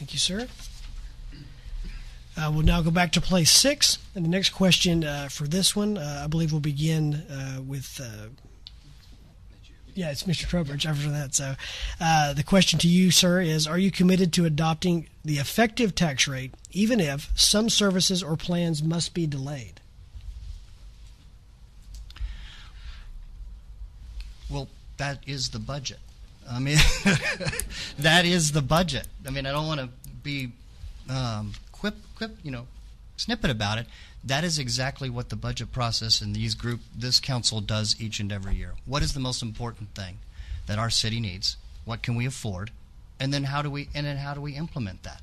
Thank you, sir. We'll now go back to place 6. And the next question for this one, I believe we'll begin with... it's Mr. Trowbridge after that. So the question to you, sir, is, are you committed to adopting the effective tax rate even if some services or plans must be delayed? Well, that is the budget. I mean, that is the budget. I mean, I don't want to be snippet about it. That is exactly what the budget process and this council does each and every year. What is the most important thing that our city needs? What can we afford? And then how do we implement that?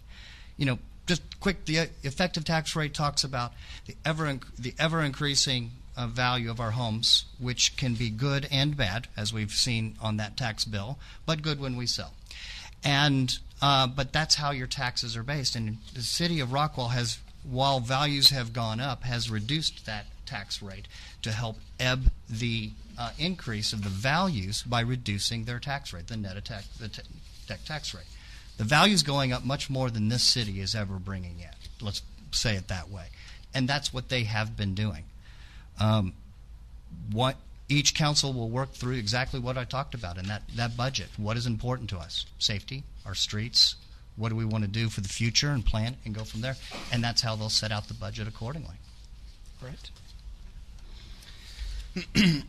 Just quick, the effective tax rate talks about the ever increasing value of our homes, which can be good and bad, as we've seen on that tax bill, but good when we sell. And but that's how your taxes are based. And the city of Rockwall has, while values have gone up, has reduced that tax rate to help ebb the increase of the values by reducing their tax rate, the net tax rate. The value's going up much more than this city is ever bringing in. Let's say it that way. And that's what they have been doing. What each council will work through exactly what I talked about in that budget. What is important to us? Safety, our streets, what do we want to do for the future, and plan and go from there. And that's how they'll set out the budget accordingly. Right.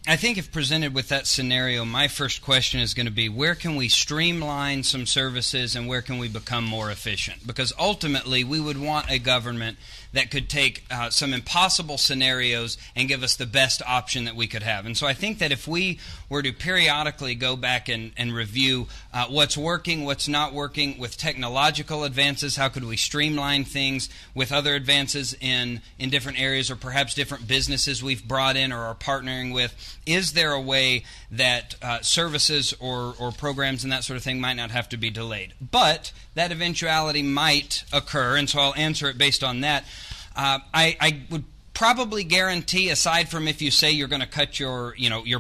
I think if presented with that scenario, my first question is going to be, where can we streamline some services and where can we become more efficient? Because ultimately, we would want a government that could take some impossible scenarios and give us the best option that we could have. And so I think that if we were to periodically go back and review what's working, what's not working with technological advances, how could we streamline things with other advances in different areas, or perhaps different businesses we've brought in or are partnering with, is there a way that services or programs and that sort of thing might not have to be delayed? But that eventuality might occur, and so I'll answer it based on that. I would probably guarantee, aside from if you say you're going to cut your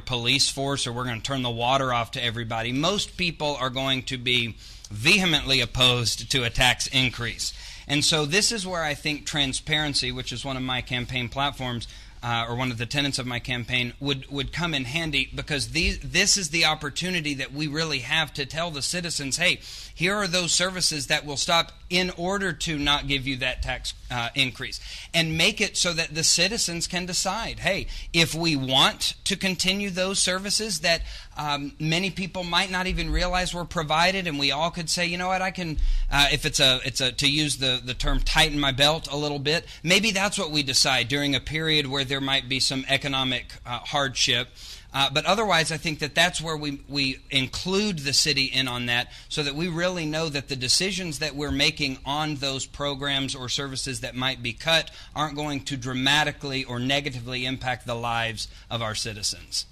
police force, or we're going to turn the water off to everybody, most people are going to be vehemently opposed to a tax increase. And so this is where I think transparency, which is one of my campaign platforms, or one of the tenets of my campaign, would come in handy, because this is the opportunity that we really have to tell the citizens, hey, here are those services that will stop in order to not give you that tax increase, and make it so that the citizens can decide, hey, if we want to continue those services that many people might not even realize were provided, and we all could say, you know what, I can, if it's to use the term, tighten my belt a little bit, maybe that's what we decide during a period where there might be some economic hardship. But otherwise, I think that's where we include the city in on that, so that we really know that the decisions that we're making on those programs or services that might be cut aren't going to dramatically or negatively impact the lives of our citizens.